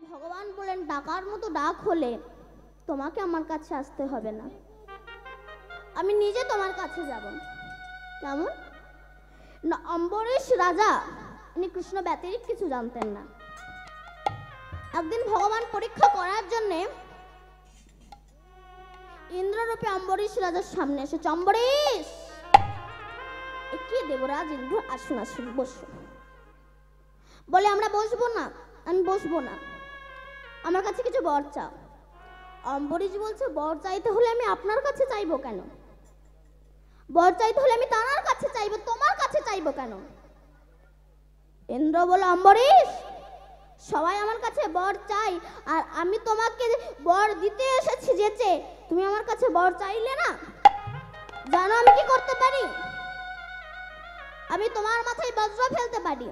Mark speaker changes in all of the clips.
Speaker 1: ভগবান বলেন ডাকার মতো ডাক হলে তোমাকে আমার কাছে আসতে হবে না, আমি নিজে তোমার কাছে যাব। কেমন না? অম্বরীশ রাজা ইনি কৃষ্ণ ব্যতিরিক্ত কিছু জানতেন না। একদিন ভগবান পরীক্ষা করার জন্য ইন্দ্ররূপে অম্বরীশ রাজার সামনে এসেছে। অম্বরীশ, কি দেবরাজ ইন্দ্র, আসুন আসুন বসুন। বলে আমরা বসবো না, আমি বসবো না, আমার কাছে কিছু বর চাও। অম্বরীশ বলছে বর চাইতে হলে আমি আপনার কাছে চাইবো কেন? বর চাইতে হলে আমি তার কাছে চাইবো, তোমার কাছে চাইবো কেন? ইন্দ্র বলে অম্বরীশ, সবাই আমার কাছে বর চাই, আর আমি তোমাকে বর দিতে এসেছি যেচে তুমি আমার কাছে বর চাইলে না। জানো আমি কি করতে পারি? আমি তোমার মাথায় বজ্র ফেলতে পারি।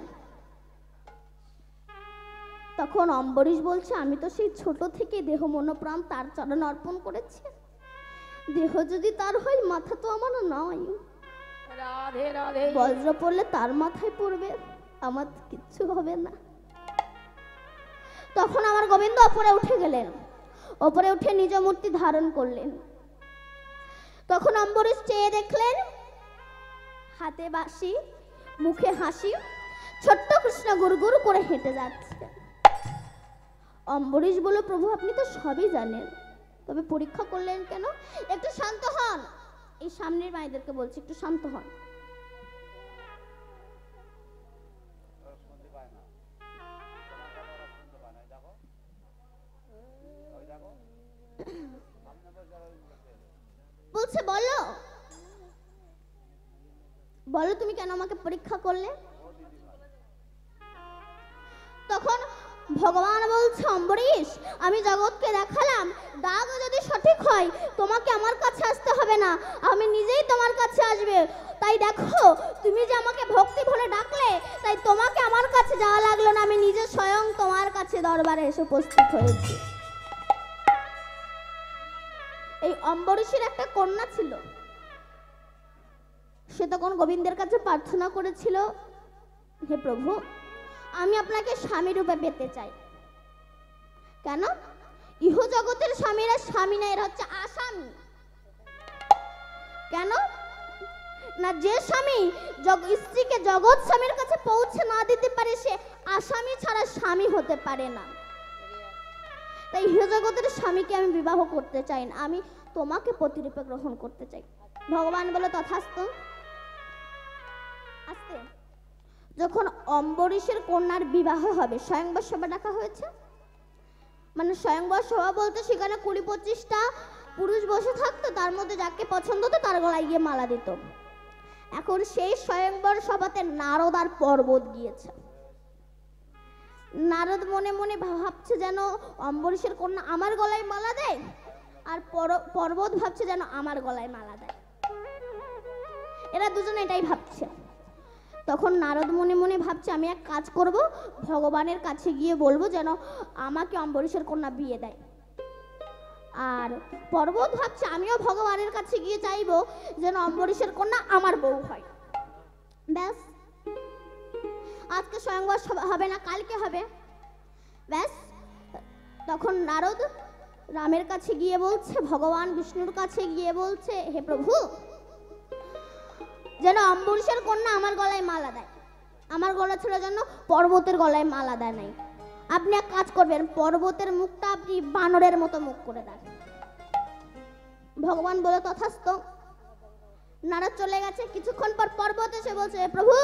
Speaker 1: তখন অম্বরীশ বলছে আমি তো সেই ছোট থেকে দেহ মনোপ্রাণ তার চরণে অর্পণ করেছি, দেহ যদি তার হয় মাথা তো আমার নয়।
Speaker 2: রাধে রাধে।
Speaker 1: বজ্র পড়লে তার মাথায় পড়বে, আমার কিচ্ছু হবে না। তখন আমার গোবিন্দ ওপরে উঠে গেলেন, ওপরে উঠে নিজ মূর্তি ধারণ করলেন। তখন অম্বরীশ চেয়ে দেখলেন হাতে বাঁশি, মুখে হাসি, ছোট্ট কৃষ্ণ গুড়গুড় করে হেঁটে যাচ্ছে। অম্বরীশ বলল প্রভু আপনি তো সবই জানেন, তবে পরীক্ষা করলেন কেন? একটু শান্ত হন। এই সামনের মায়েদেরকে বলছি একটু শান্ত হন। বলছে বলো বলো তুমি কেন আমাকে পরীক্ষা করলে? তখন ভগবান বলছে অম্বরীশ আমি জগৎকে দেখালাম দাগ যদি সঠিক হয় তোমাকে আমার কাছে আসতে হবে না, আমি নিজেই তোমার কাছে আসবে। তাই দেখো তুমি যে আমাকে ভক্তি ভরে ডাকলে, তাই তোমাকে আমার কাছে যাওয়া লাগলো না, আমি নিজে স্বয়ং তোমার কাছে দরবারে এসে উপস্থিত হয়েছি। এই অম্বরীশের একটা কন্যা ছিল, সে তখন গোবিন্দের কাছে প্রার্থনা করেছিল হে প্রভু আমি আপনাকে স্বামী রূপে পেতে চাই। কেন? ইহ জগতের স্বামীরা স্বামী না, এরা হচ্ছে আসামি। কেন না? যে স্বামী স্ত্রীকে জগৎ স্বামীর কাছে পৌঁছে না দিতে পারে সে আসামি ছাড়া স্বামী হতে পারে না। তাই ইহ জগতের স্বামীকে আমি বিবাহ করতে চাই না, আমি তোমাকে পতিরূপে গ্রহণ করতে চাই। ভগবান বলে তথাস্তু। আস্তে যখন অম্বরীশের কন্যার বিবাহ হবে স্বয়ংবর সভা ডাকা হয়েছে। মানে স্বয়ংবর সভা বলতে সেখানে 20-25টা পুরুষ বসে থাকতো, তার মধ্যে যাকে পছন্দ হতো তার গলায় গিয়ে মালা দিত। এখন সেই স্বয়ংবর সভাতে নারদ আর পর্বত গিয়েছে। নারদ মনে মনে ভাবছে যেন অম্বরীশের কন্যা আমার গলায় মালা দেয়, আর পর্বত ভাবছে যেন আমার গলায় মালা দেয়। এরা দুজনে এটাই ভাবছে। তখন নারদ মনে মনে ভাবছে আমি এক কাজ করব, ভগবানের কাছে গিয়ে বলবো যেন আমাকে অম্বরীশের কন্যা বিয়ে দেয়। আর পর্বত ভাবছে আমিও ভগবানের কাছে গিয়ে চাইবো যেন অম্বরীশের কন্যা আমার বউ হয়। ব্যাস, আজকে স্বয়ংবর হবে না, কালকে হবে। ব্যাস, তখন নারদ রামের কাছে গিয়ে বলছে, ভগবান বিষ্ণুর কাছে গিয়ে বলছে হে প্রভু যেন অম্বরীশের কন্যা আমার গলায় মালা দেয়। আমার গলা ছিল জন্য পর্বতের গলায় মালা দেয় নাই। আপনি এক কাজ করবেন, পর্বতের মুখটা আপনি বানরের মতো মুখ করে দেন। ভগবান বলে তথাস্তু। নারদ চলে গেছে। কিছুক্ষণ পর পর্বত এসে বলছে প্রভু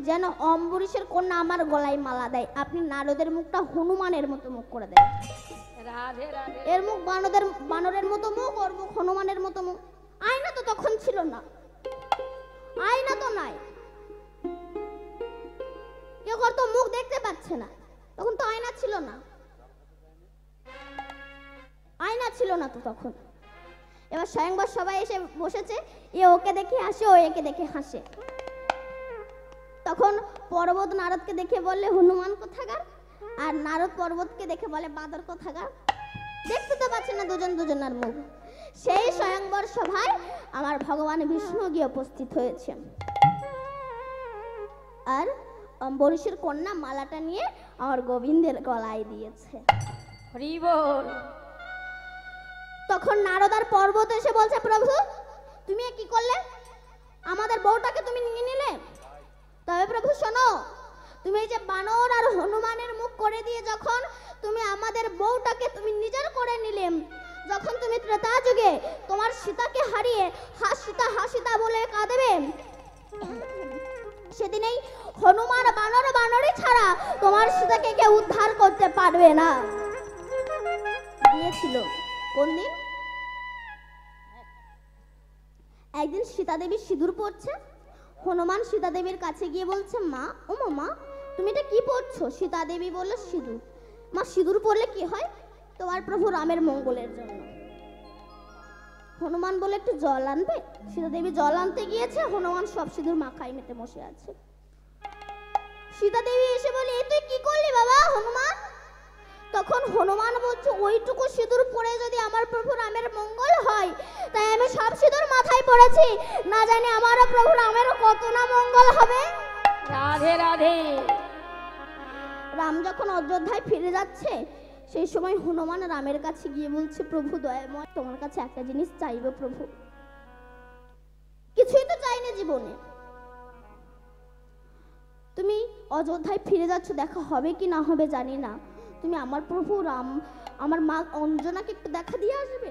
Speaker 1: যেন অম্বরীশের কন্যা আমার গলায় মালা দেয়, আপনি নারদের মুখটা হনুমানের মতো মুখ করে দেন।
Speaker 2: রাধে রাধে।
Speaker 1: এর মুখ বানরের মতো মুখ, ওর মুখ হনুমানের মতো মুখ। আয়না তো তখন ছিল না, আয়না তো নাই, কেউ তো মুখ দেখতে পাচ্ছে না, তখন তো আয়না ছিল না, আয়না ছিল না তো তখন। এবার স্বয়ংবর সবাই এসে বসেছে, এ ওকে দেখে হাসে, ও একে দেখে হাসে। তখন পর্বত নারদকে দেখে বললে হনুমান কোথাকার, আর নারদ পর্বতকে দেখে বলে বাঁদর কোথাকার। দেখতে তো পাচ্ছে না দুজন দুজনের মুখ। সেই স্বয়ংবর সভায় আমার ভগবান বিষ্ণু গিয়ে উপস্থিত হয়েছে। আর অম্বরীশের কন্যা মালাটা নিয়ে আমার গোবিন্দের গলায় দিয়েছে।
Speaker 2: হরি বল।
Speaker 1: তখন নারদার পর্বত এসে বলছে, প্রভু তুমি এ কি করলে? আমাদের বউটাকে তুমি নিয়ে নিলে। তবে প্রভু শোনো, তুমি এই যে বানর আর হনুমানের মুখ করে দিয়ে যখন তুমি আমাদের বউটাকে তুমি নিজের করে নিলে, যখন তুমি ত্রেতা যুগে তোমার সীতাকে হারিয়ে হাসিতা হাসিতা বলে কাঁদবে, সেদিনেই হনুমান বানর বানরই ছাড়া তোমার সীতাকে কেউ উদ্ধার করতে পারবে না। দিয়েছিল কোন দিন? একদিন সীতা দেবী সিঁদুর পরছে। হনুমান সীতা দেবীর কাছে গিয়ে বলছে, মা ও মা তুমি এটা কি পরছো? সীতা দেবী বলল, সিঁদুর। মা সিঁদুর পরলে কি হয়? তোমার প্রভু রামের মঙ্গলের জন্য। হনুমান বলে, একটু জল আনবে? সীতা দেবী জল আনতে গিয়েছে, হনুমান সব সিঁদুর মাখাই নিতে বসে আছে। সীতা দেবী এসে বলে, এই তুই কি করলি বাবা হনুমান? তখন হনুমান বলছে, ওইটুকু সিঁদুর পরে যদি আমার প্রভু রামের মঙ্গল হয়, তাই আমি সব সিঁদুর মাথায় পড়েছি, না জানি আমার প্রভু রামেরও কত না মঙ্গল হবে।
Speaker 2: রাধে রাধে।
Speaker 1: রাম যখন অযোধ্যায় ফিরে যাচ্ছে, সেই সময় হনুমান রামের কাছে গিয়ে বলছে, প্রভু দয়াময়, তোমার কাছে একটা জিনিস চাইবো প্রভু। কিছুই তো চাইনি জীবনে, তুমি অযোধ্যায় ফিরে যাচ্ছ, দেখা হবে কি না হবে জানি না, তুমি আমার প্রভু রাম আমার মা অঞ্জনাকে একটু দেখা দিয়ে আসবে।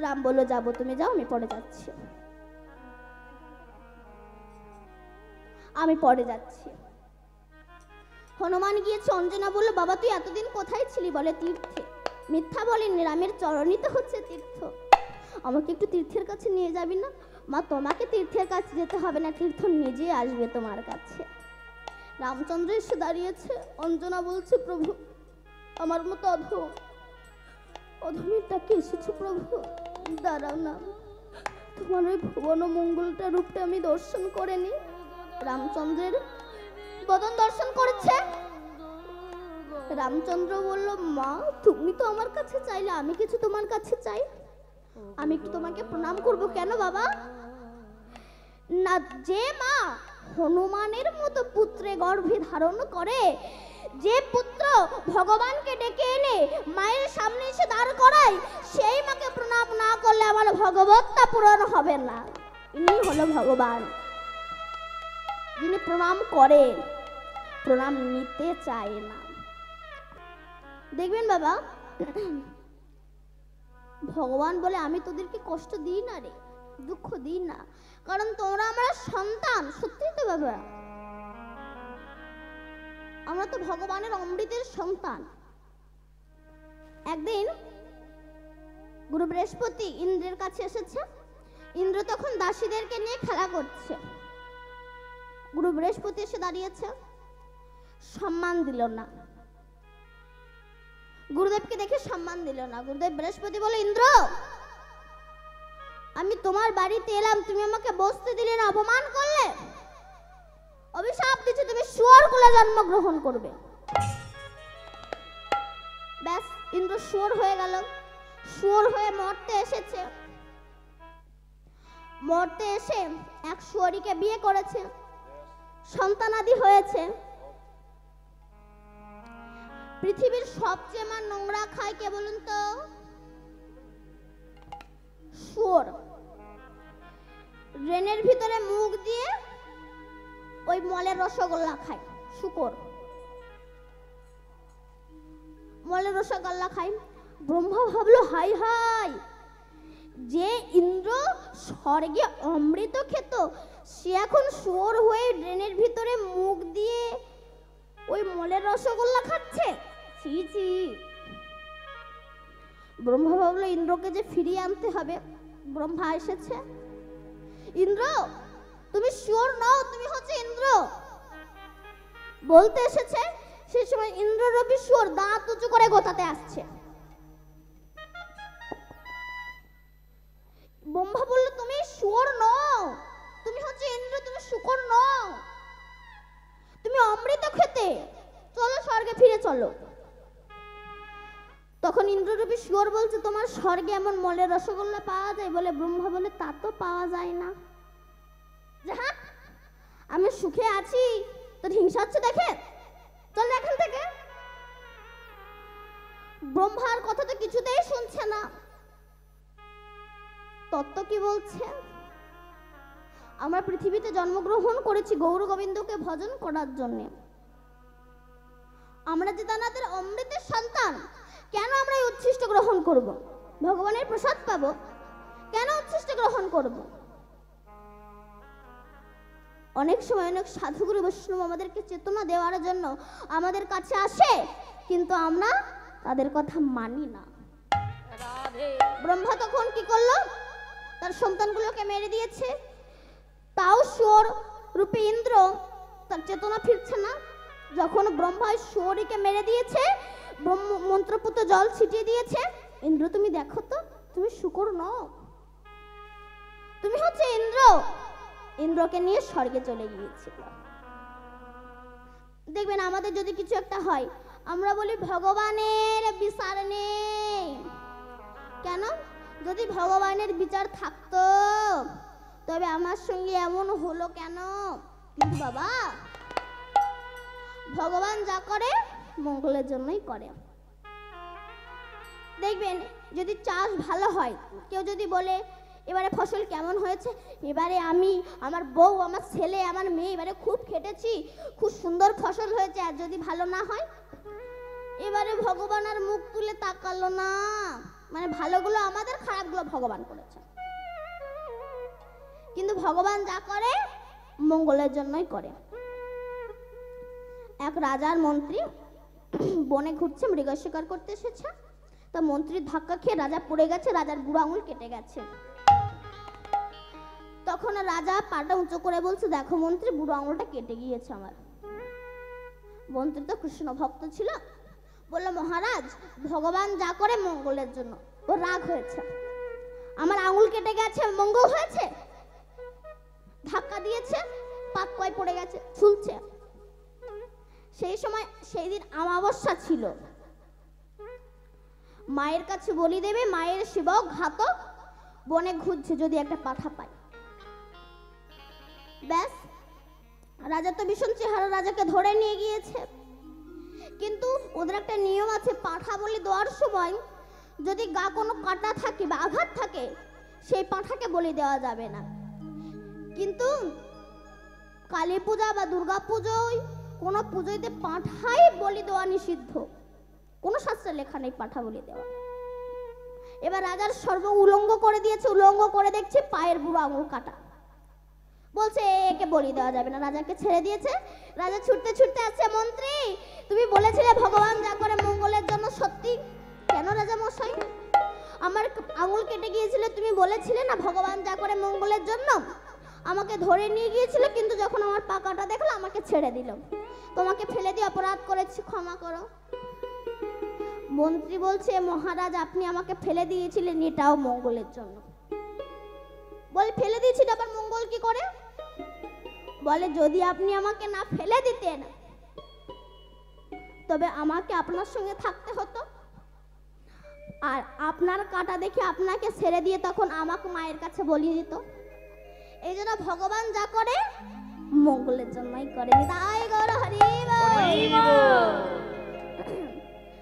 Speaker 1: রাম বলল, যাবো, তুমি যাও, আমি পরে যাচ্ছি। আমি পরে যাচ্ছি। হনুমান গিয়েছে, অঞ্জনা বলল, বাবা তুই এতদিন কোথায় ছিলি? বলে, তীর্থে। মিথ্যা বলেনি, রামের চরণই তো হচ্ছে তীর্থ, আমাকে একটু তীর্থের কাছে নিয়ে যাবি না? মা তোমাকে তীর্থের কাছে যেতে হবে না, তীর্থ নিজে আসবে তোমার কাছে। রামচন্দ্র এসে দাঁড়িয়েছে। অঞ্জনা বলছে, প্রভু আমার মতো অধমের ডাকে এসেছো প্রভু, দাঁড়াও না, তোমার ওই ভুবন মঙ্গলটা রূপটা আমি দর্শন করে নি। রামচন্দ্রের বদন দর্শন করেছে। রামচন্দ্র বলল, মা তুমি তো আমার কাছে চাইলে, আমি কিছু তোমার কাছে চাই? আমি একটু তোমাকে প্রণাম করব। কেন বাবা? না, যে মা হনুমানের মতো পুত্রে গর্ভে ধারণ করে, যে পুত্র ভগবানকে ডেকে এনে মায়ের সামনে এসে দাঁড় করায়, সেই মাকে প্রণাম না করলে আমার ভগবতটা পূরণ হবে না। ইনি হলো ভগবান, যিনি প্রণাম করে, প্রণাম নিতে চায় না। দেখবেন বাবা, ভগবান বলে, আমি তোদেরকে কষ্ট দিই না রে, দুঃখ দিই না, কারণ তোমরা আমার সন্তান। সত্যি তো বাবা, আমরা তো ভগবানের অমৃতের সন্তান। একদিন গুরু বৃহস্পতি ইন্দ্রের কাছে এসেছে। ইন্দ্র তখন দাসীদেরকে নিয়ে খেলা করছে। গুরু বৃহস্পতি এসে দাঁড়িয়েছে, সম্মান দিল না, গুরুদেবকে দেখে সম্মান দিল না। গুরুদেব বৃহস্পতি বলে, ইন্দ্র আমি তোমার বাড়িতে এলাম, তুমি আমাকে বসতে দিলে না, অপমান করলে, অভিশাপ দিচ্ছে তুমি শুয়োর কুলে জন্মগ্রহণ করবে। ব্যাস, ইন্দ্র শুয়োর হয়ে গেল। শুয়োর হয়ে মরতে এসেছে। মরতে এসে এক শুয়োরীকে বিয়ে করেছে, সন্তানাদি হয়েছে। পৃথিবীর সবচেয়ে মা নোংরা খায় কে বলুন তো? শুয়োর। ড্রেনের ভিতরে মুখ দিয়ে ওই মলের রসগোল্লা খায় শুকর, মলের রসগোল্লা খায়। ব্রহ্মা ভাবলো, হাই হাই, যে ইন্দ্র স্বর্গে অমৃত খেত, সে এখন শুয়োর হয়ে ড্রেনের ভিতরে মুখ দিয়ে ওই মলের রসগোল্লা খাচ্ছে। ছি ছি। ব্রহ্মা ভাবলো, ইন্দ্রকে যে ফিরিয়ে আনতে হবে। ব্রহ্মা এসেছে। ইন্দ্র তুমি শুয়োর নও, তুমি হচ্ছে ইন্দ্র বলতে এসেছে। সেই সময় ইন্দ্ররূপী শুয়োর দাঁত উঁচু করে গোতাতে আসছে। ব্রহ্মা বলল, তুমি শুয়োর নও, তুমি হচ্ছে ইন্দ্র, তুমি শুকর নও, তুমি অমৃত খেতে, চলো স্বর্গে ফিরে চলো। তখন ইন্দ্ররূপী শুয়োর বলছে, তোমার স্বর্গে এমন মলের রসগোল্লা পাওয়া যায়? বলে ব্রহ্মা বলে, তা তো পাওয়া যায় না। যাহা, আমি সুখে আছি, তোর হিংসা হচ্ছে দেখে, চল এখান থেকে। ব্রহ্মার কথা তো কিছুতেই শুনছে না। তত্ত্ব কি বলছে? আমরা পৃথিবীতে জন্মগ্রহণ করেছি গৌর গোবিন্দকে ভজন করার জন্য। আমরা যে তাদের অমৃতের সন্তান, কেন আমরা এই উচ্ছিষ্ট গ্রহণ করব? ভগবানের প্রসাদ পাবো, কেন উচ্ছিষ্ট গ্রহণ করব? অনেক সময় অনেক সাধুগুরু বৈষ্ণব আমাদেরকে চেতনা দেওয়ার জন্য আমাদের কাছে আসে, কিন্তু আমরা তাদের কথা মানি না। ব্রহ্মা তখন কি করলো? তার সন্তানগুলোকে মেরে দিয়েছে। তাও শুয়োর রূপে ইন্দ্র, তার চেতনা ফিরছে না। যখন ব্রহ্মা শুয়োরীকে মেরে দিয়েছে, মন্ত্রপুত জল ছিটিয়ে দিয়েছে, ইন্দ্র তুমি দেখো তো, তুমি শুকর নও, তুমি হচ্ছে ইন্দ্র। ইন্দ্রকে নিয়ে স্বর্গে চলে গিয়েছিল। দেখবেন আমাদের যদি কিছু একটা হয়, আমরা বলি ভগবানের বিচার নেই। কেন? যদি ভগবানের বিচার থাকতো তবে আমার সঙ্গে এমন হলো কেন? কিন্তু বাবা, ভগবান যা করে মঙ্গলের জন্যই করে। দেখবেন যদি চাষ ভালো হয়, কেউ যদি বলে এবারে ফসল কেমন হয়েছে, এবারে আমি, আমার বউ, আমার ছেলে, আমার মেয়ে এবারে খুব খেটেছি, খুব সুন্দর ফসল হয়েছে। আর যদি ভালো না হয়, এবারে ভগবান আর মুখ তুলে তাকালো না। মানে ভালোগুলো আমাদের, খারাপগুলো ভগবান করেছে। কিন্তু ভগবান যা করে মঙ্গলের জন্যই করে। এক রাজার মন্ত্রী বনে ঘুরছে, মৃগ শিকার করতে এসেছে। তা মন্ত্রীর ধাক্কা খেয়ে রাজা পড়ে গেছে, রাজার বুড়ো আঙুল কেটে গেছে। তখন রাজা পাটা উঁচু করে বলছে, দেখো মন্ত্রী, বুড়ো আঙুলটা কেটে গিয়েছে আমার। মন্ত্রী তো কৃষ্ণ ভক্ত ছিল, বলল মহারাজ, ভগবান যা করে মঙ্গলের জন্য। ও রাগ হয়েছে, আমার আঙুল কেটে গেছে, মঙ্গল হয়েছে? ধাক্কা দিয়েছে, পাক কয় পড়ে গেছে, ঝুলছে। সেই সময়, সেই দিন অমাবস্যা ছিল। মায়ের কাছে বলি দেবে, মায়ের সেবক ঘাতক বনে ঘুরছে, যদি একটা পাঠা পায়। ব্যাস, রাজা তো ভীষণ চেহারা, রাজাকে ধরে নিয়ে গিয়েছে। কিন্তু ওদের একটা নিয়ম আছে, পাঠা বলি দেওয়ার সময় যদি গা কোনো কাটা থাকে বা আঘাত থাকে, সেই পাঠাকে বলি দেওয়া যাবে না। কিন্তু কালী পূজা বা দুর্গা পুজোয়, কোনো পুজোতে পাঠাই বলি দেওয়া নিষিদ্ধ। কোনো শাস্ত্রে লেখা নেই পাঠা বলি দেওয়া। এবার রাজার সর্ব উলঙ্গ করে দিয়েছে, উলঙ্গ করে দেখছে পায়ের বুড়ো আঙুল কাটা। বলছে একে বলি দেওয়া যাবে না, রাজাকে ছেড়ে দিয়েছে। রাজা ছুটতে ছুটতে আসছে, মন্ত্রী তুমি বলেছিলে ভগবান যা করে মঙ্গলের জন্য, সত্যি? কেন রাজা মশাই? আমার আঙুল কেটে গিয়েছিল, তুমি বলেছিলে না ভগবান যা করে মঙ্গলের জন্য? আমাকে ধরে নিয়ে গিয়েছিল, কিন্তু যখন আমার পাকাটা দেখলো আমাকে ছেড়ে দিল। তোমাকে ফেলে দিয়ে অপরাধ করেছি, ক্ষমা করো। মন্ত্রী বলছে, মহারাজ আপনি আমাকে ফেলে দিয়েছিলেন, এটাও মঙ্গলের জন্য। বলে ফেলে দিয়েছি, আবার মঙ্গল কি করে? বলে যদি আপনি আমাকে না ফেলে দিতেন তবে আমাকে আপনার সঙ্গে থাকতে হতো, আর আপনার কাটা দেখে আপনাকে ছেড়ে দিয়ে তখন আমাকে মায়ের কাছে বলিয়ে দিত। এই জন্য ভগবান যা করে মঙ্গলের জন্যই করে। তাই গৌর হরি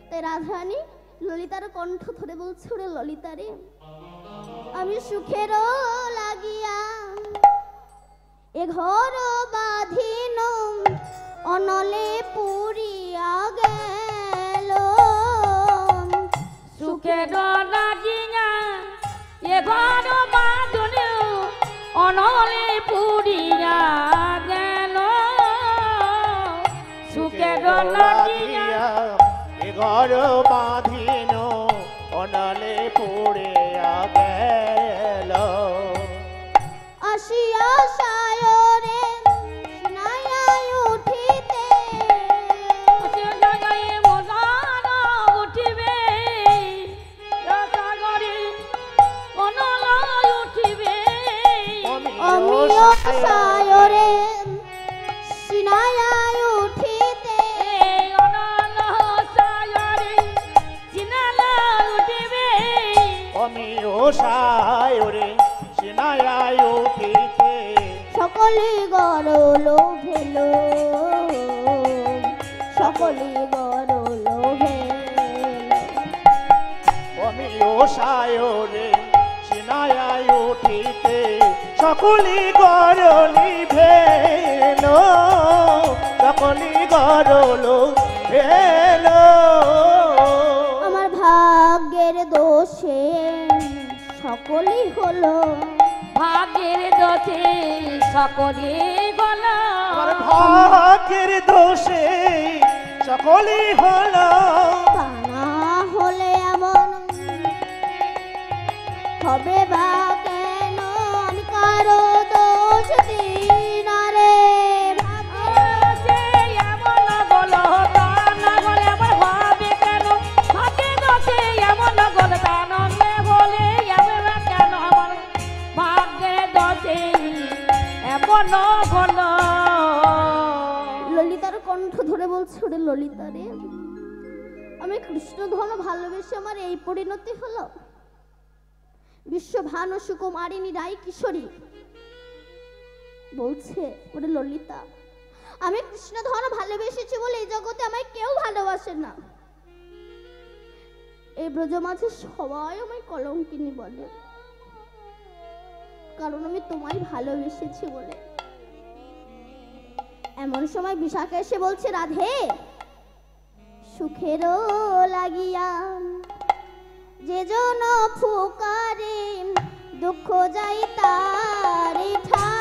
Speaker 1: তাই রাধারানী ললিতার কণ্ঠ ধরে বলছে, ওরে ললিতা রে, আমি সুখের লাগিয়া এ ঘর বাঁধিন, অনলে পুরিয়া গেল।
Speaker 2: সুখের লাগিয়া এ ঘর বাঁধিন, অনলে পুরিয়া গেল। সুখের লাগিয়া
Speaker 3: এ ঘর বাঁধিন, অনলে পুড়িয়া গেল।
Speaker 1: আসিয়া সায়রে নায়ায় উঠিতে,
Speaker 2: উঠিবে সাগরে অনলয় উঠিবে।
Speaker 1: অমিয় সায়রে সিনায়ায় উঠিতে,
Speaker 2: অনল সাগরে সিনালয় উঠিবে।
Speaker 3: অমিয় সায়রে সিনায়ায় উঠিতে,
Speaker 1: সকলে গরল ভেলো সকলি গরল ভেল।
Speaker 3: অমিও সায়রে সিনায় উঠিতে সকলি গরলি ভেল, সকলি গরল ভেল।
Speaker 1: আমার ভাগ্যের দোষে সকলই হলো,
Speaker 2: ভাগ্যের দোষে সকলে গল,
Speaker 3: আমার ভাগ্যের দোষে সকলি হলো।
Speaker 1: তা না হলে এমন হবে বা কেন, আমি কারো দোষ দিই না রে।
Speaker 2: সে এমন গল তা না গলে আমার ভাবে কেন, ভাগ্যের দোষে এমন গল তা নলে হলে এমন কেন, আমার ভাগ্যের দোষে এমন গল।
Speaker 1: ললিতার কণ্ঠ ধরে বলছে, ওরে ললিতা রে, আমি কৃষ্ণধন ভালোবেসে আমার এই পরিণতি হলো। বিশ্বভানু সুকুমারিনী রায় কিশোরী বলছে, ওরে ললিতা, আমি কৃষ্ণধন ভালোবেসেছি বলে এই জগতে আমায় কেউ ভালোবাসে না। এই ব্রজ মাঝে সবাই আমায় কলঙ্কিনী বলে, কারণ আমি তোমায় ভালোবেসেছি বলে। এমন সময় বিশাখা এসে বলছে, রাধে, সুখেরও লাগিয়া যে জন ফুকারে দুঃখ যাই তারে ঠাই।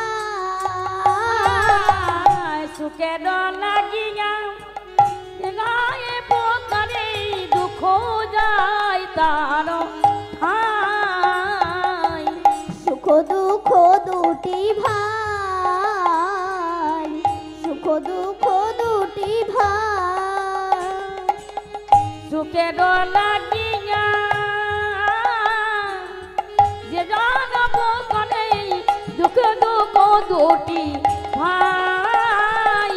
Speaker 2: সুখে লাগিয়া গায়ে পোকারে দুঃখ যায় তার ঠাই।
Speaker 1: সুখ দুঃখ দুটি ভাই, সুখ দুঃখ দুটি ভাই।
Speaker 2: সুখে লাগিয়া যে জন পোকারে দুঃখ দুঃখ দুটি ভাই,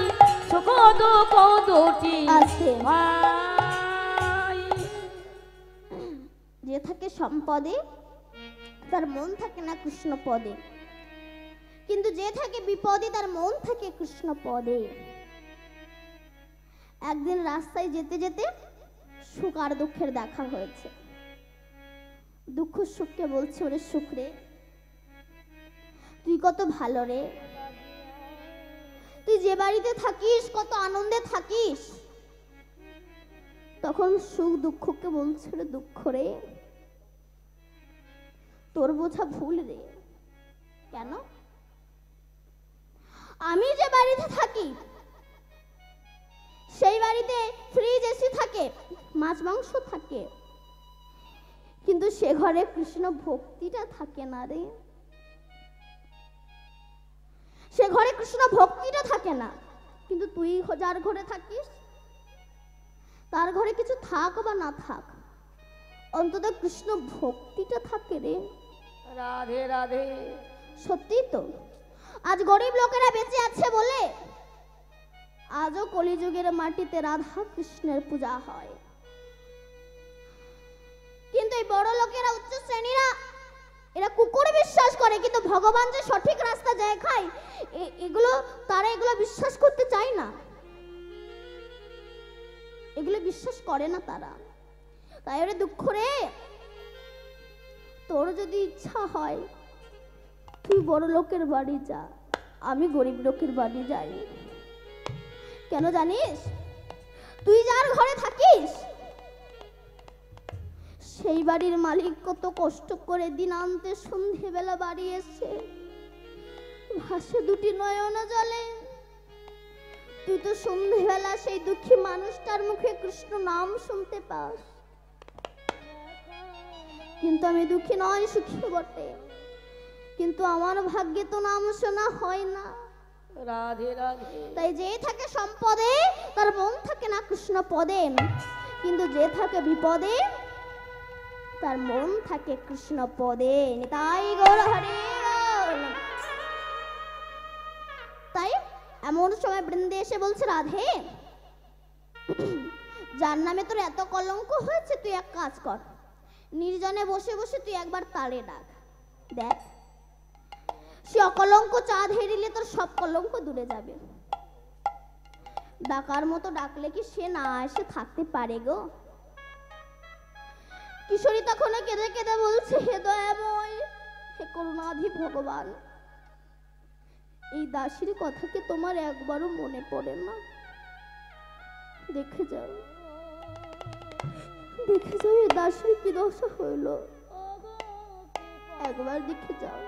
Speaker 2: সুখ দুঃখ দুটি
Speaker 1: আজকে
Speaker 2: ভাই।
Speaker 1: যে থাকে সম্পদে তার মন থাকে না কৃষ্ণ পদে, কিন্তু যে থাকে বিপদে তার মন থাকে কৃষ্ণ পদে। একদিন রাস্তায় যেতে যেতে সুখ আর দুঃখের দেখা হয়েছে। দুঃখ সুখকে বলছে, ওরে সুখ রে, তুই কত ভালো রে, তুই যে বাড়িতে থাকিস কত আনন্দে থাকিস। তখন সুখ দুঃখকে বলছে, রে দুঃখ রে, তোর বোঝা ভুল রে। কেন? আমি যে বাড়িতে থাকি সেই বাড়িতে ফ্রিজ এসি থাকে, মাছ মাংস থাকে, কিন্তু সে ঘরে কৃষ্ণ ভক্তিটা থাকে না রে। সে ঘরে কৃষ্ণ ভক্তিটা থাকে না, কিন্তু তুই যার ঘরে থাকিস তার ঘরে কিছু থাক বা না থাক, অন্তত কৃষ্ণ ভক্তিটা থাকে রে।
Speaker 2: রাধে রাধে।
Speaker 1: সত্যি তো, আজ গরিব লোকেরা বেঁচে আছে বলে আজও কলিযুগের মাটিতে রাধা কৃষ্ণের পূজা হয়। কিন্তু এই বড় লোকেরা, উচ্চ শ্রেণীরা, এরা কুকুর বিশ্বাস করে, কিন্তু ভগবান যে সঠিক রাস্তা দেখায় তারা এগুলো বিশ্বাস করতে চায় না, এগুলো বিশ্বাস করে না তারা। তাই ওরে দুঃখ রে, তোর যদি ইচ্ছা হয় তুই বড় লোকের বাড়ি যা, আমি গরিব লোকের বাড়ি যাই। কেন জানিস? তুই যার ঘরে থাকিস সেই বাড়ির মালিক কত কষ্ট করে দিনান্তে সন্ধ্যেবেলা বাড়ি এসে ভাসে দুটি নয়ন জলে। তুই তো সন্ধ্যেবেলা সেই দুঃখী মানুষটার মুখে কৃষ্ণ নাম শুনতে পাস, কিন্তু আমি দুঃখী নয়, সুখী বটে, কিন্তু আমার ভাগ্যে তো নাম শোনা হয় না।
Speaker 2: রাধে রাধে।
Speaker 1: তাই যে থাকে সম্পদে তার মন থাকে না কৃষ্ণ পদে, কিন্তু যে থাকে বিপদে তার মন থাকে কৃষ্ণ পদে। তাই গৌর হরে বল। তাই এমন সময় বৃন্দে এসে বলছে, রাধে, যার নামে তোর এত কলঙ্ক হয়েছে, তুই এক কাজ কর, নির্জনে বসে বসে তুই একবার তারে ডাক, দেখ সে অকলঙ্ক চাঁদ হেরিলে তোর সব কলঙ্ক দূরে যাবে। ডাকার মতো ডাকলে কি সে না এসে থাকতে পারে গো? কিশোরী তখন কেঁদে কেঁদে বলছে, হে দয়াময়, হে করুণাধি ভগবান, এই দাসীর কথা কি তোমার একবারও মনে পড়ে না? দেখে যাও, দেখে যাও এই দাসীর কি দশা হইল, একবার দেখে যাও।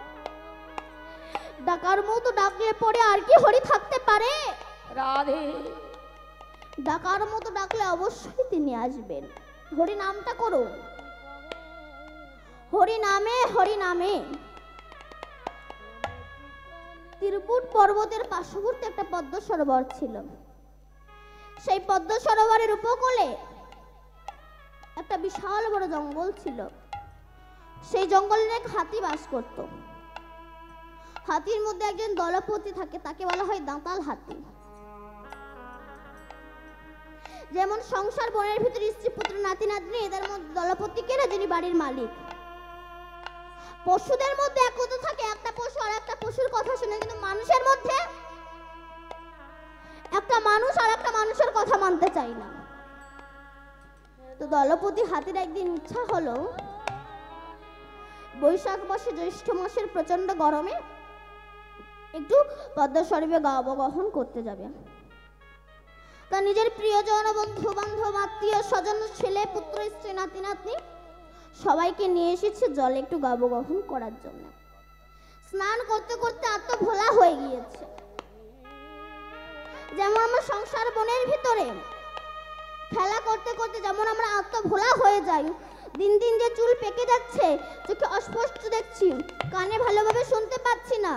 Speaker 1: ডাকার মতো ডাকলে পরে আর কি হরি থাকতে পারে?
Speaker 2: রাধে
Speaker 1: ডাকার মতো ডাকলে অবশ্যই তিনি আসবেন। হরি নামটা করো, হরি নামে, হরি নামে। ত্রিপুট পর্বতের পার্শ্ববর্তী একটা পদ্ম সরোবর ছিল। সেই পদ্ম সরোবরের উপকূলে একটা বিশাল বড় জঙ্গল ছিল। সেই জঙ্গলে এক হাতি বাস করত। হাতির মধ্যে একজন দলপতি থাকে, তাকে বলা হয় দাঁতাল হাতি। যেমন সংসার বনের ভিতরে স্ত্রী পুত্র নাতি নাতনি, এদের মধ্যে দলপতি কেনা যিনি বাড়ির মালিক। পশুদের মধ্যে একতা থাকে, একটা পশু আর একটা পশুর কথা শুনে, কিন্তু মানুষের মধ্যে একটা মানুষ আর একটা মানুষের কথা মানতে চাই না। তো দলপতি হাতির একদিন ইচ্ছা হলো বৈশাখ মাসে জ্যৈষ্ঠ মাসের প্রচন্ড গরমে একটু পদ্ম সরোবরে অবগাহন করতে যাবে। তা নিজের প্রিয়জন, বন্ধু বান্ধব, আত্মীয় স্বজন, ছেলে পুত্র স্ত্রী নাতি নাতনি সবাইকে নিয়ে এসেছে জলে একটু অবগাহন করার জন্য। স্নান করতে করতে আত্মভোলা হয়ে গিয়েছে। যেমন আমরা সংসার বনের ভিতরে খেলা করতে করতে যেমন আমরা আত্মভোলা হয়ে যাই, দিন দিন যে চুল পেকে যাচ্ছে, চোখে অস্পষ্ট দেখছি, কানে ভালোভাবে শুনতে পাচ্ছি না,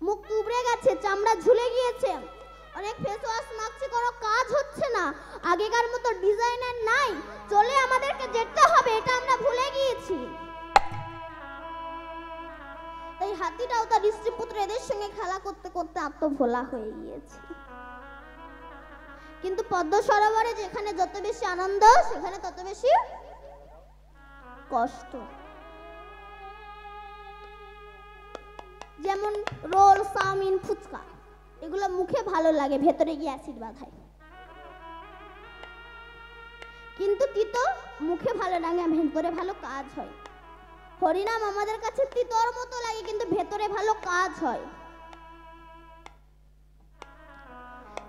Speaker 1: মুখ তুবড়ে গেছে, চামড়া ঝুলে গিয়েছে, অনেক ফেস ওয়াশ মাখছি, কোনো কাজ হচ্ছে না, আগেকার মতো ডিজাইনার নাই, চলে আমাদেরকে যেতে হবে, এটা আমরা ভুলে গিয়েছি। তাই হাতিটাও তার স্ত্রী পুত্র এদের সঙ্গে খেলা করতে করতে আত্মভোলা হয়ে গিয়েছে। কিন্তু পদ্ম সরোবরে যেখানে যত বেশি আনন্দ, সেখানে তত বেশি কষ্ট। যেমন রোল, চাউমিন, ফুচকা, এগুলো মুখে ভালো লাগে, ভেতরে গিয়ে অ্যাসিড বাঁধায়। কিন্তু তিতো মুখে ভালো লাগে, ভেতরে ভালো কাজ হয়। হরিনাম আমাদের কাছে তিতোর মতো লাগে, কিন্তু ভেতরে ভালো কাজ হয়।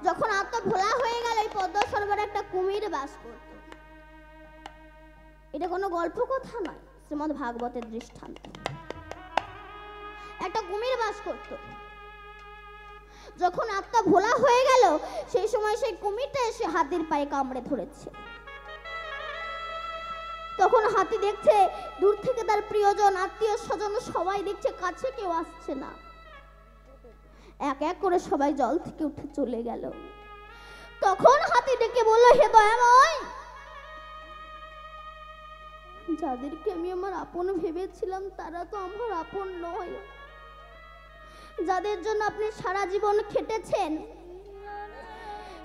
Speaker 1: যখন আত্মভোলা হয়ে গেল, এই পদ্ম সরোবরে একটা কুমির বাস করত। এটা কোনো গল্প কথা নয়, শ্রীমদ্ ভাগবতের দৃষ্টান্ত। একটা কুমির বাস করত। যখন আত্মা ভোলা হয়ে গেল, সেই সময় সেই কুমিরটা এসে হাতির পায়ে কামড়ে ধরেছে। তখন হাতি দেখছে দূর থেকে তার প্রিয়জন, আত্মীয় স্বজন সবাই দেখছে, কাছে কেউ আসছে না। এক এক করে সবাই জল থেকে উঠে চলে গেল। তখন হাতি ডেকে বলল, হে দয়াময়, যাদেরকে আমি আমার আপন ভেবেছিলাম তারা তো আমার আপন নয়। যাদের জন্য আপনি সারা জীবন খেটেছেন,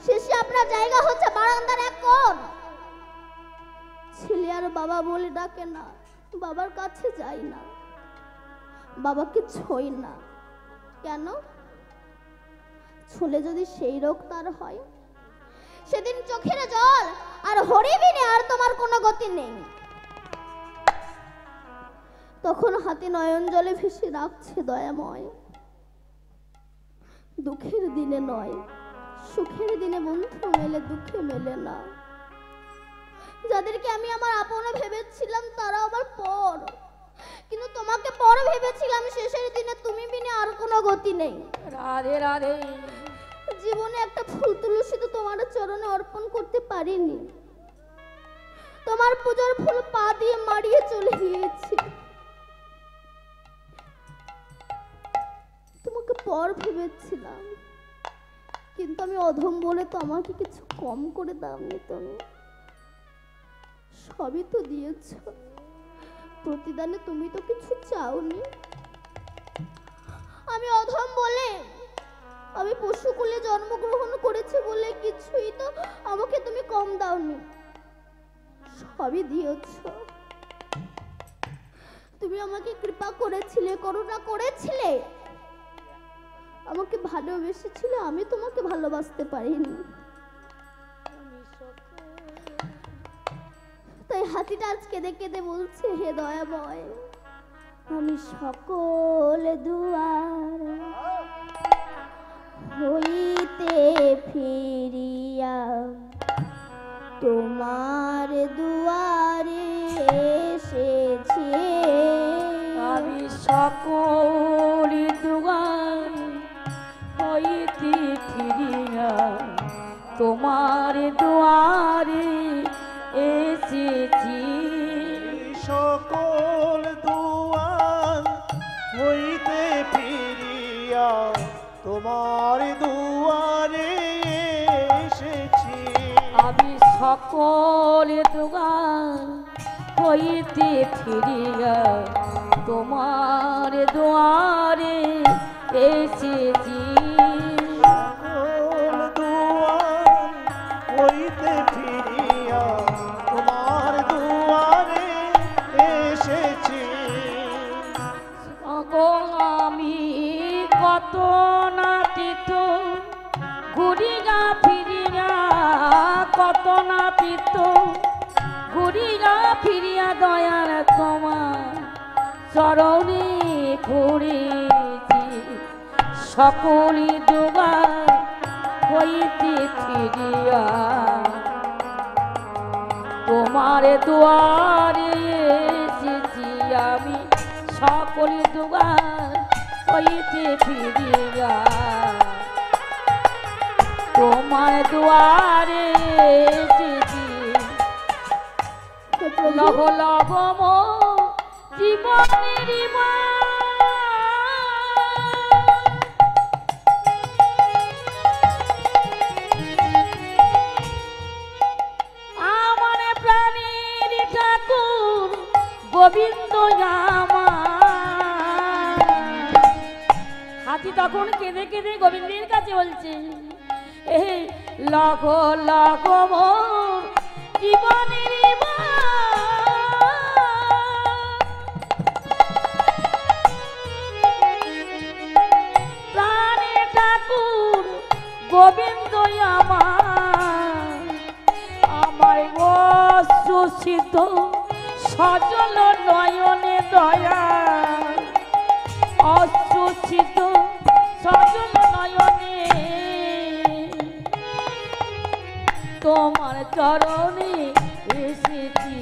Speaker 1: শেষে আপনার জায়গা হচ্ছে বারান্দার এক কোণ। ছেলে আর বাবা বলে ডাকে না, বাবার কাছে যাই না, বাবাকে ছই না। কেন? ছুলে যদি সেই রোগ তার হয়, সেদিন চোখের জল আর হরিবিনে আর তোমার কোনো গতি নেই। তখন হাতে নয়ন জলে ভেসে রাখছে, দয়াময়, দুঃখের দিনে নয়, সুখের দিনে বন্ধু মেলে, দুঃখে মেলে না। যাদেরকে আমি আমার আপন ভেবেছিলাম তারা আমার পর, কিন্তু তোমাকে পর ভেবেছিলাম, শেষের দিনে তুমি বিনে আর কোনো গতি নেই।
Speaker 2: রাধে রাধে।
Speaker 1: জীবনে একটা ফুল তুলসী তো তোমার চরণে অর্পণ করতে পারিনি। তোমার পূজার ফুল পা দিয়ে মারিয়ে চলে গিয়েছি। তোমাকে পর ভেবেছিলাম, কিন্তু আমি অধম বলে তো আমাকে কিছু কম করে দাওনি। তুমি সবই তো দিয়েছ, প্রতিদানে তুমি তো কিছু চাওনি। আমি অধম বলে, আমি পশুকুলে জন্মগ্রহণ করেছি বলে কিছুই তো আমাকে তুমি কম দাওনি, সবই দিয়েছ। তুমি আমাকে কৃপা করেছিলে, করুণা করেছিলে, আমাকে ভালোবেসেছিলে, আমি তোমাকে ভালোবাসতে পারিনি। তাই হাতিটা আজ কেঁদে কেঁদে বলছে, হে দয়াময়, আমি সকল দুয়ার হইতে ফিরিয়া তোমার দুয়ারে এসেছি।
Speaker 2: আমি সকল দুয়ার হইতে ফিরিয়া তোমার দুয়ারে এসেছি।
Speaker 3: সকল দুয়ার হইতে ফিরিয়া তোমার দুয়ারে এসেছি।
Speaker 2: আমি সকল দুয়ার হইতে ফিরিয়া তোমার দুয়ারে এসেছি।
Speaker 3: সকল দুয়ার হইতে ফিরিয়া তোমার দুয়ারে এসেছি।
Speaker 2: আমি কত নাতিত ঘুরিয়া ফিরিয়া, কত নাতিত ঘুরিয়া ফিরিয়া দয়ার তোমার চরণে ঘুরেছি। সকলি দুয়ার হইতে ফিরিয়া তোমার দুয়ারে এসেছি। আমি সকলি দুয়ার হইতে ফিরিয়া তোমার দুয়ারে এসেছি। লহ লহ জীবনের আমার প্রাণের ঠাকুর গোবিন্দ আমার। হাতি তখন কেঁদে কেঁদে গোবিন্দের কাছে বলছে, এই লঘ লঘ জীবনের প্রাণে ঠাকুর গোবিন্দ আমার। আমার অশ্রুসিত সজল নয়নে দয়া, অশ্রুসিত সজল নয়নে তোমার চরণে এসেছি।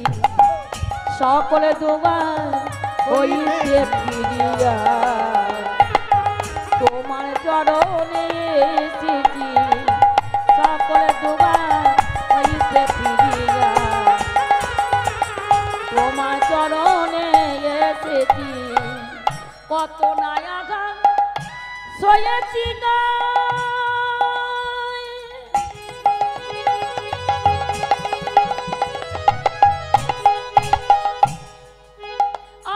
Speaker 2: সকল দুয়ার হইতে ফিরিয়া তোমার চরণে এসেছি। সকল দুয়ার হইতে ফিরিয়া তোমার চরণে এসেছি। কত নায়াঘা সয়েছি গা,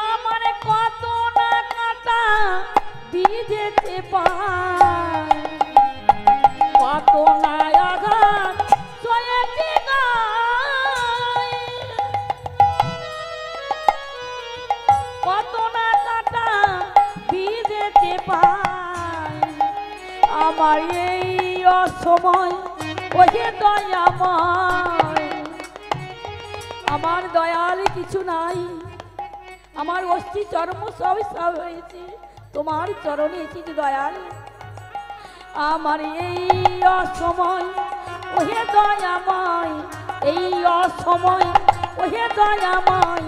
Speaker 2: আমার কত না কাটা বিজেতে পায়, কত না আঘাত সয়েছি গা, কত না কাটা বিজেতে পায়। আমার এই অসময় ওহে দয়াময়, আমার দয়াল কিছু নাই, আমার অস্থি চর্ম সব সব হয়েছে তোমার চরণে এসেছি দয়াল। আমার এই অসময় ওহে দয়াময়, এই অসময় ওহে দয়াময়,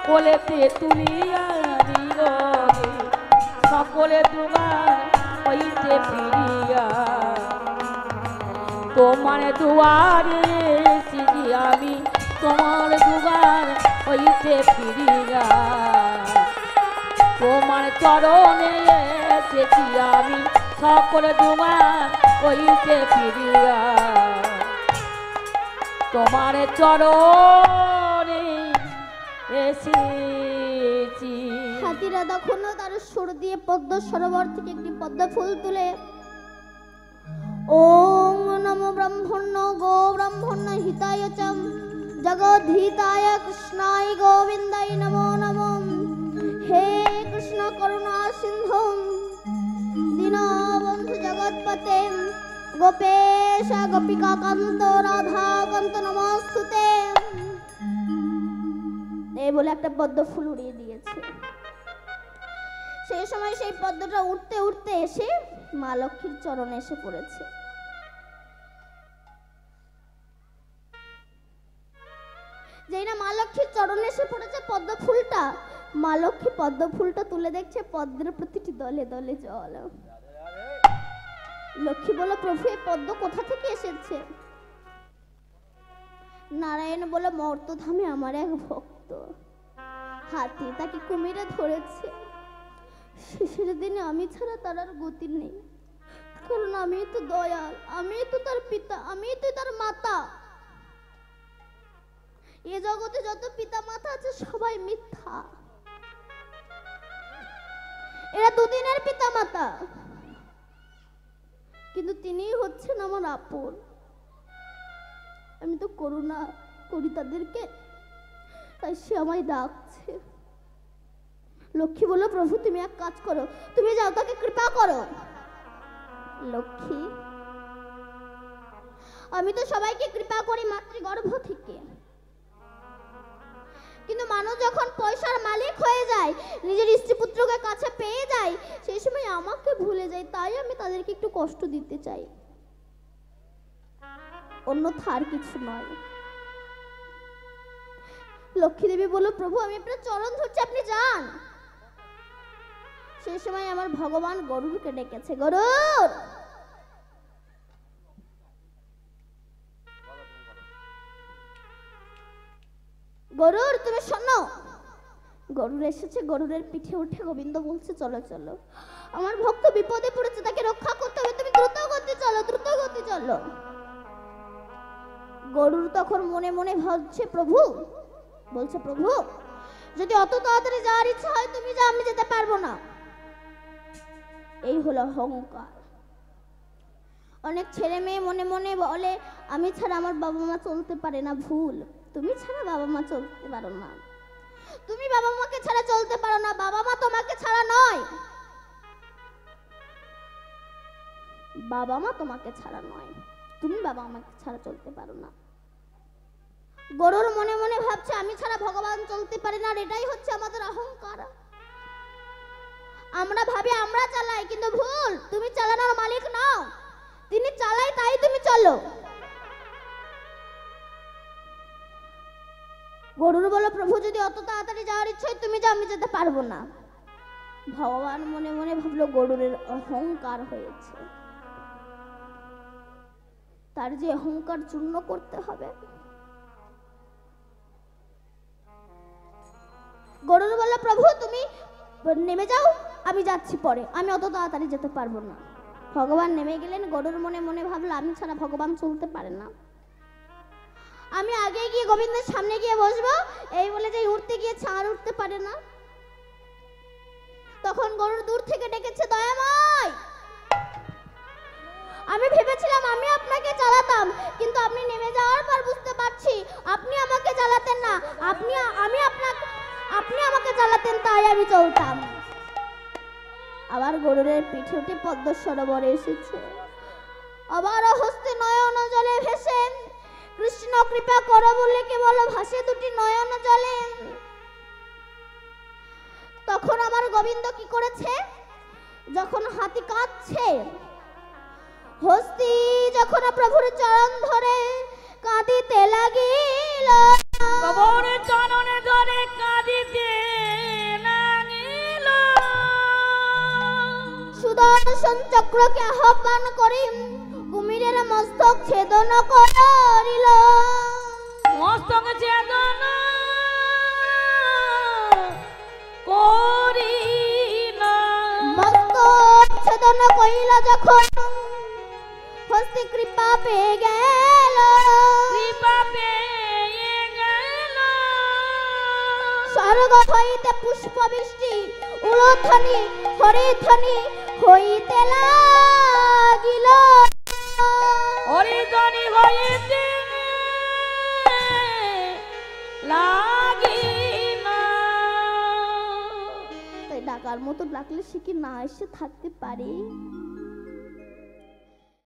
Speaker 2: কোলেতে তুলিয়া দিল সকলে দুয়ার হইতে ফিরিয়া তোমার দুয়ারে এসেছি। আমি তোমার দুয়ার হইতে ফিরিয়া তোমার চরণে এসেছি। আমি সকল দুয়ার হইতে ফিরিয়া তোমার চরণে এসেছি।
Speaker 1: হাতিরা তখনও তার সুর দিয়ে পদ্ম সরোবর থেকে একটি পদ্ম ফুল তুলে ওং নমো ব্রহ্মণ্য গো ব্রহ্মণ্য হিতায় চ জগদ্ধিতায় কৃষ্ণায় গোবিন্দায় নমো নমঃ। হে কৃষ্ণ করুণা সিন্ধু দীনবন্ধু বন্ধু জগৎপতে গোপেশ গোপিকা কান্ত রাধা কান্ত নমস্তুতে এই বলে একটা পদ্ম ফুল উড়িয়ে দিয়েছে। সেই সময় সেই পদ্মটা উঠতে উঠতে এসে মা লক্ষ্মীর চরণে এসে পড়েছে। যেই না মা লক্ষ্মীর চরণে এসে পড়েছে পদ্ম ফুলটা, মা লক্ষ্মী পদ্ম ফুলটা তুলে দেখছে পদ্মের প্রতিটি দলে দলে জল। লক্ষ্মী বলে, প্রভু এই পদ্ম কোথা থেকে এসেছে? নারায়ণ বলে, মর্তধামে আমার এক ভক্ত হাতি তাকে কুমিরে ধরেছে। শেষের দিনে আমি ছাড়া তার আর গতি নেই, কারণ আমি তো দয়াল, আমি তো তার পিতা, আমি তো তার মাতা। এ জগতে যত পিতা মাতা আছে সবাই মিথ্যা, এরা দুদিনের পিতা মাতা, কিন্তু তিনিই হচ্ছেন আমার আপন। আমি তো করুণা করি তাদেরকে, তাই সে আমায় ডাকছে। লক্ষ্মী বলল, প্রভু তুমি এক কাজ করো, তুমি যাও তাকে কৃপা করো। লক্ষ্মী, আমি তো সবাইকে কৃপা করি মাতৃগর্ভ থেকে, কিন্তু মানুষ যখন পয়সার মালিক হয়ে যায়, নিজের স্ত্রী পুত্রকে কাছে পেয়ে যায়, সেই সময় আমাকে ভুলে যায়। তাই আমি তাদেরকে একটু কষ্ট দিতে চাই, অন্যথা আর কিছু নয়। লক্ষ্মী দেবী বলল, প্রভু আমি আপনার চরণ ধরছি, আপনি যান। সেই সময় আমার ভগবান গরুরকে ডেকেছে, গরুর গরুর তুমি শোনো। গরুর এসেছে, গরুরের পিঠে উঠে গোবিন্দ বলছে, চলো চলো, আমার ভক্ত বিপদে পড়েছে, তাকে রক্ষা করতে হবে, তুমি দ্রুত গতি চলো, দ্রুত গতি চলো। গরুর তখন মনে মনে ভাবছে, প্রভু বলছে, প্রভু যদি অত তাড়াতাড়ি যাওয়ার ইচ্ছা হয় তুমি যা, আমি যেতে পারবো না। এই হলো অহংকার। অনেক ছেলে মেয়ে মনে মনে বলে, আমি ছাড়া আমার বাবা মা চলতে পারে না। ভুল, তুমি ছাড়া বাবা মা চলতে পারো না, তুমি বাবা মাকে ছাড়া চলতে পারো না, বাবা মা তোমাকে ছাড়া নয়, বাবা মা তোমাকে ছাড়া নয়, তুমি বাবা মাকে ছাড়া চলতে পারো না। গরুর মনে মনে ভাবছে, আমি ছাড়া ভগবান চলতে পারে না, আর এটাই হচ্ছে আমাদের অহংকার। আমরা ভাবি আমরা চালাই, কিন্তু ভুল, তুমি চালানোর মালিক নাও, তিনি চালাই তাই তুমি চলো। গরুর বলো, প্রভু যদি অত তাড়াতাড়ি যাওয়ার ইচ্ছে হয় তুমি যা, আমি যেতে পারবো না। ভগবান মনে মনে ভাবলো, গরুরের অহংকার হয়েছে, তার যে অহংকার চূর্ণ করতে হবে। গরুর বলল, প্রভু তুমি নেমে যাও, আমি যাচ্ছি পরে, আমি অত তাড়াতাড়ি যেতে পারবো না। ভগবান নেমে গেলেন। গরুর মনে মনে ভাবলো, আমি ছাড়া ভগবান চলতে পারে না, আমি আগে গিয়ে গোবিন্দের সামনে গিয়ে বসবো। এই বলে যে উঠতে গিয়েছে, আর উঠতে পারে না। তখন গরুর দূর থেকে ডেকেছে, দয়াময়, আমি ভেবেছিলাম আমি আপনাকে চালাতাম, কিন্তু আপনি নেমে যাওয়ার পর বুঝতে পারছি আপনি আমাকে চালাতেন না, আপনি আমাকে চালাতেন, তাই আমি চলতাম। আবার গরুরের পিঠে উঠে পদ্ম সরোবরে এসেছে। আবার হস্তে নয়ন জলে ভেসে, কৃষ্ণ কৃপা করো বলে কেবল ভাসে দুটি নয়ন জলে। তখন আমার গোবিন্দ কি করেছে, যখন হাতি কাঁদছে, হস্তি যখন প্রভুর চরণ ধরে কাঁদিতে লাগিল,
Speaker 2: প্রভুর চরণে ধরে কাঁদিতে লাগিল,
Speaker 1: সুদর্শন চক্রকে আহ্বান করি কুমিরের মস্তক ছেদন করিল।
Speaker 2: মস্তক ছেদন করিল,
Speaker 1: মস্তক ছেদন করিল যখন হস্তি কৃপা পেয়ে গেল,
Speaker 2: কৃপা পেয়ে গেল,
Speaker 1: স্বর্গ হইতে পুষ্প বৃষ্টি উলধ্বনি হরিধ্বনি হইতে লাগিল,
Speaker 2: হরিধ্বনি হইতে লাগিল।
Speaker 1: তাই ডাকার মতো ডাকলে সে কি না এসে থাকতে পারে?